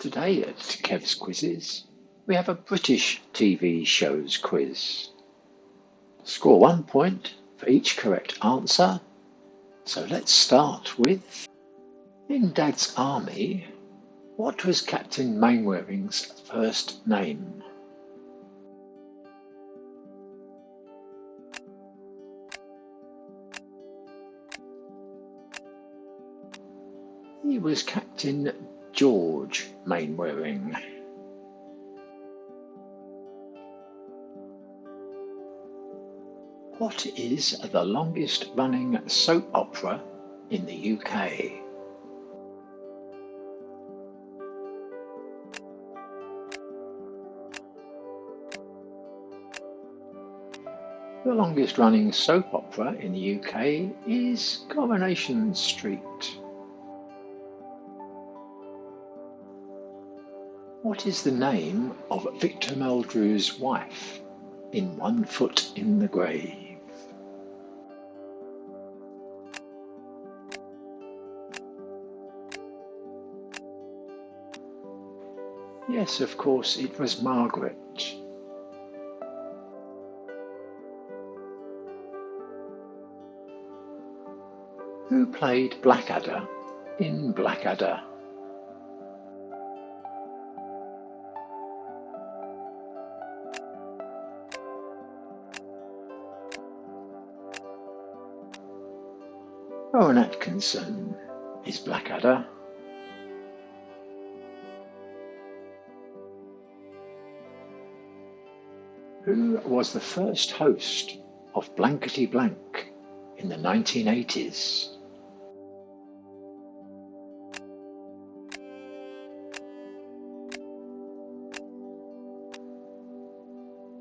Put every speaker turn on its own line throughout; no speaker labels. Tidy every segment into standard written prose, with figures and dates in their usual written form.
Today at Kev's Quizzes, we have a British TV shows quiz. Score 1 point for each correct answer. So let's start with, in Dad's Army, what was Captain Mainwaring's first name? He was Captain George Mainwaring. What is the longest running soap opera in the UK? The longest running soap opera in the UK is Coronation Street. What is the name of Victor Meldrew's wife in One Foot in the Grave? Yes, of course, it was Margaret. Who played Blackadder in Blackadder? Rowan Atkinson is Blackadder. Who was the first host of Blankety Blank in the 1980s?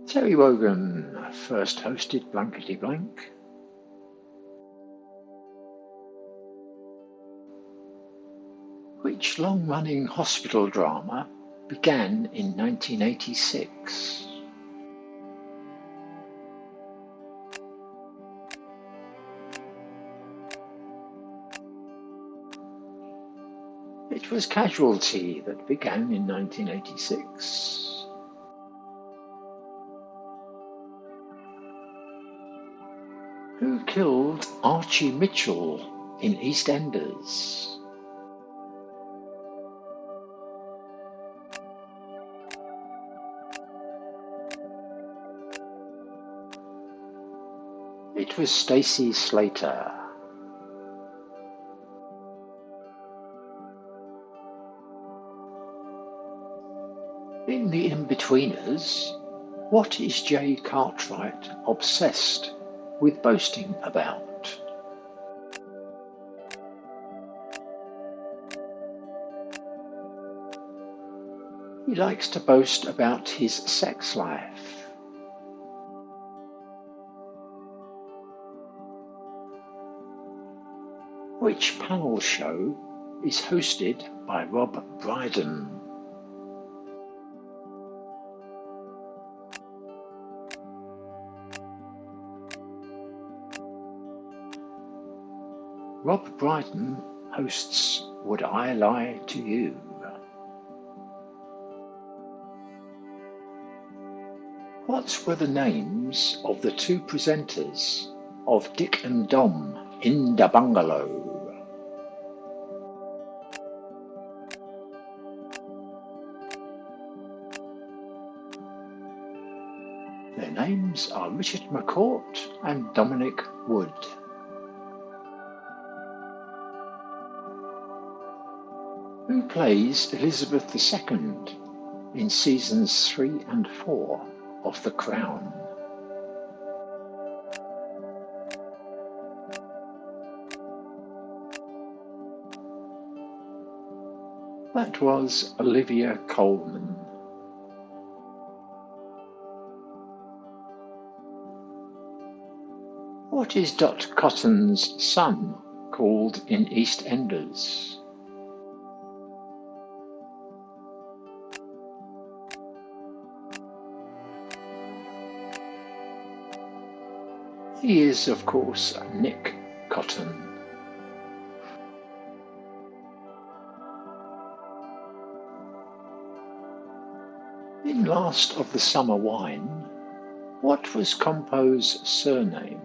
Terry Wogan first hosted Blankety Blank. Which long-running hospital drama began in 1986? It was Casualty that began in 1986. Who killed Archie Mitchell in EastEnders? It was Stacey Slater. In The In-Betweeners, what is Jay Cartwright obsessed with boasting about? He likes to boast about his sex life. Which panel show is hosted by Rob Brydon? Rob Brydon hosts Would I Lie to You? What were the names of the two presenters of Dick and Dom in the Bungalow? Their names are Richard McCourt and Dominic Wood. Who plays Elizabeth II in seasons 3 and 4 of The Crown? That was Olivia Colman. What is Dot Cotton's son called in EastEnders? He is, of course, Nick Cotton. In Last of the Summer Wine, what was Compo's surname?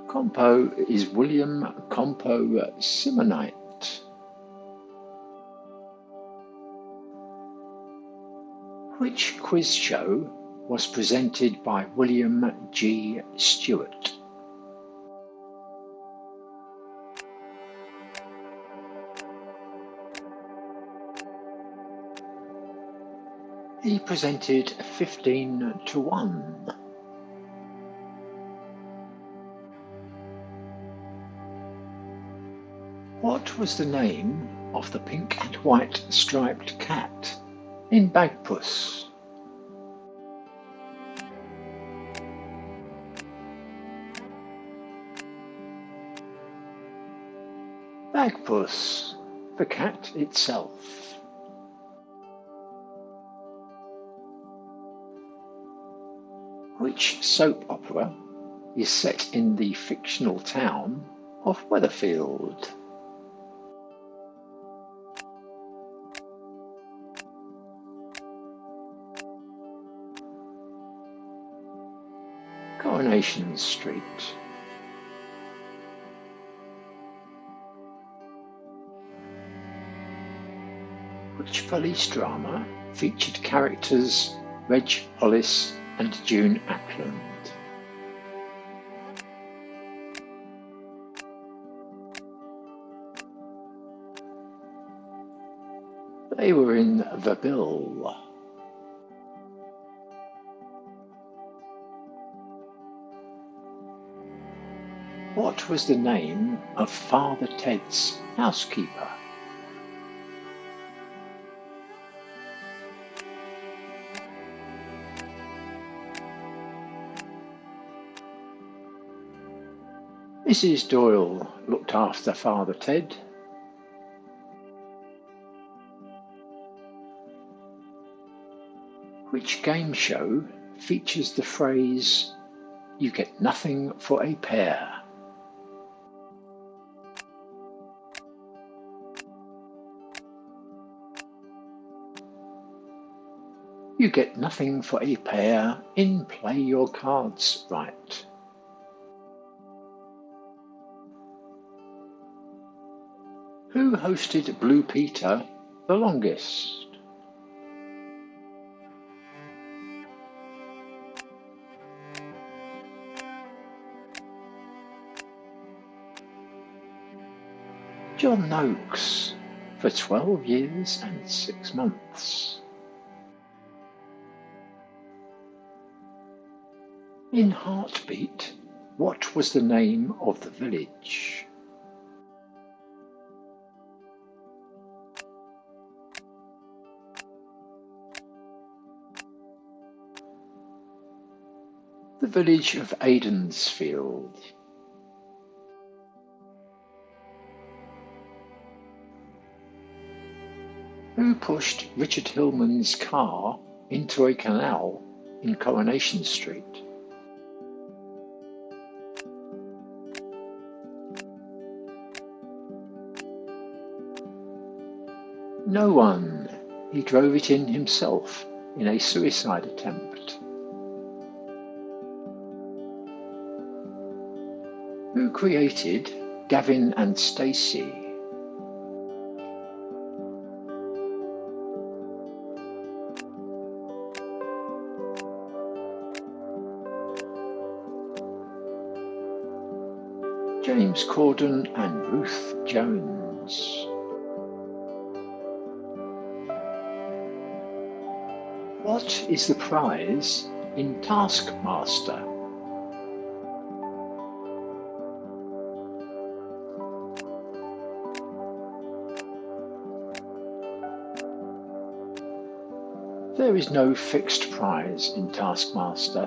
Compo is William Compo Simonite. Which quiz show was presented by William G. Stewart? He presented 15 to 1. What was the name of the pink and white striped cat in Bagpuss? Bagpuss, the cat itself. Which soap opera is set in the fictional town of Weatherfield? Coronation Street. Which police drama featured characters Reg Hollis and June Ackland? They were in The Bill. What was the name of Father Ted's housekeeper? Mrs. Doyle looked after Father Ted. Which game show features the phrase, "You get nothing for a pear"? You get nothing for a pear in Play Your Cards Right. Who hosted Blue Peter the longest? John Noakes for 12 years and 6 months. In Heartbeat, what was the name of the village? The village of Aidensfield. Who pushed Richard Hillman's car into a canal in Coronation Street? No one. He drove it in himself in a suicide attempt. Who created Gavin and Stacey? James Corden and Ruth Jones. What is the prize in Taskmaster? There is no fixed prize in Taskmaster.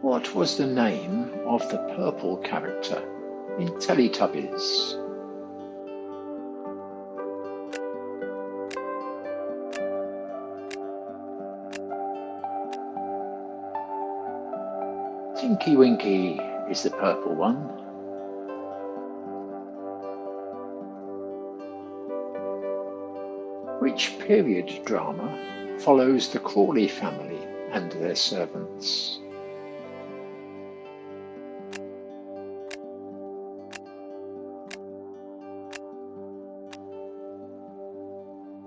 What was the name of the purple character in Teletubbies? Tinky Winky is the purple one. Which period drama follows the Crawley family and their servants?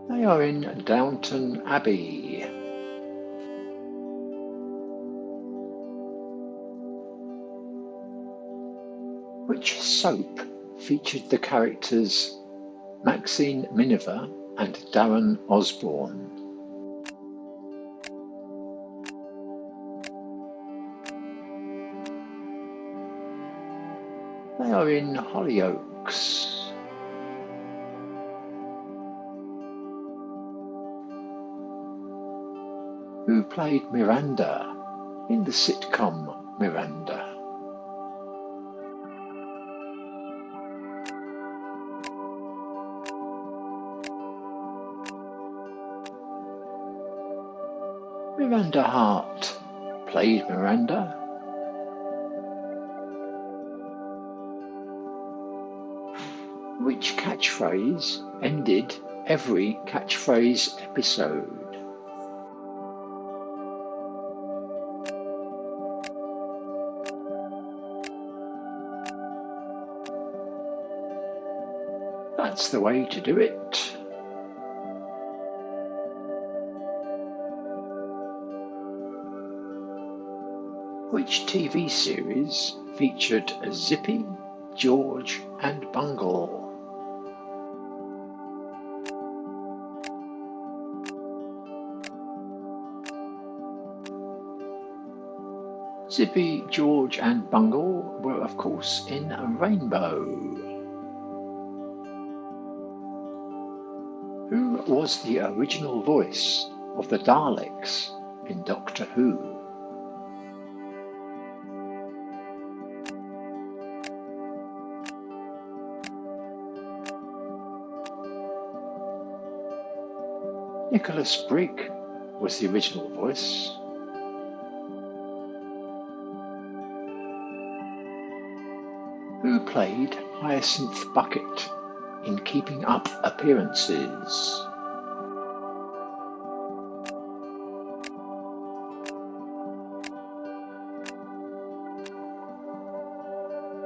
They are in Downton Abbey. Which soap featured the characters Maxine Miniver and Darren Osborne? They are in Hollyoaks. Who played Miranda in the sitcom Miranda? Miranda Hart played Miranda. Which catchphrase ended every catchphrase episode? That's the way to do it. Which TV series featured Zippy, George and Bungle? Zippy, George and Bungle were of course in Rainbow. Who was the original voice of the Daleks in Doctor Who? Nicholas Brigg was the original voice. Who played Hyacinth Bucket in Keeping Up Appearances?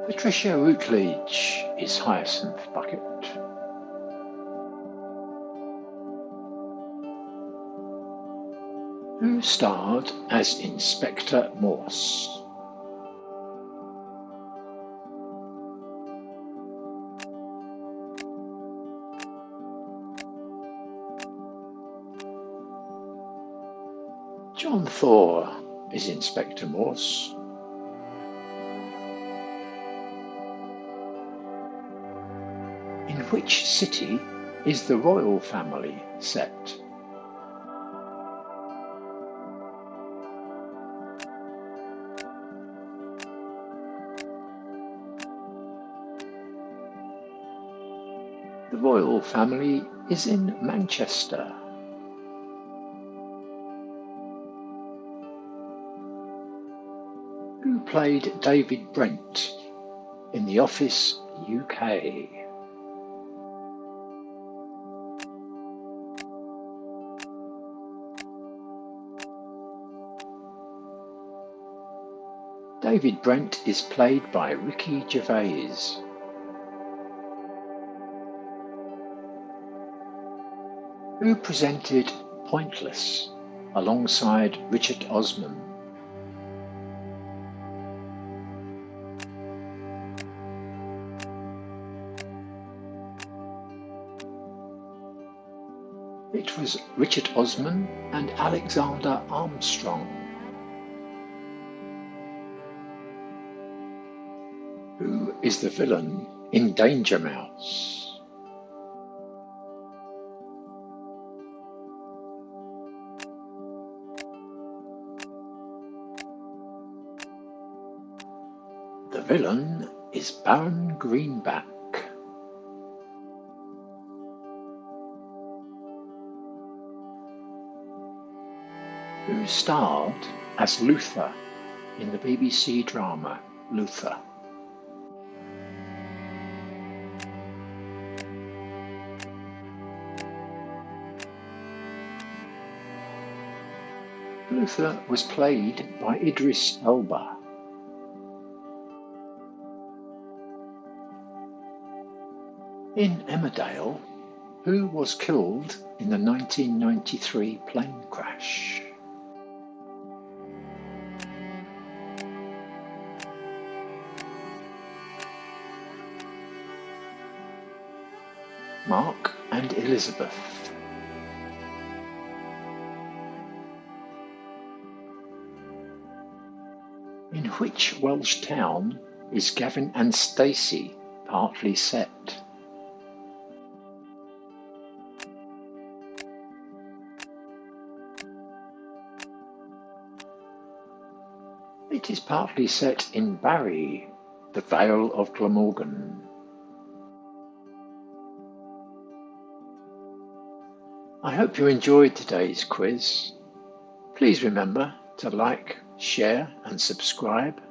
Patricia Routledge is Hyacinth Bucket. Who starred as Inspector Morse? John Thor is Inspector Morse. In which city is the royal family set? The royal family is in Manchester. Who played David Brent in The Office UK? David Brent is played by Ricky Gervais. Who presented Pointless alongside Richard Osman? It was Richard Osman and Alexander Armstrong. Who is the villain in Danger Mouse? The villain is Baron Greenback. Who starred as Luther in the BBC drama Luther. Luther was played by Idris Elba. In Emmerdale, who was killed in the 1993 plane crash? Mark and Elizabeth. In which Welsh town is Gavin and Stacey partly set? It is partly set in Barry, the Vale of Glamorgan. I hope you enjoyed today's quiz. Please remember to like, share and subscribe.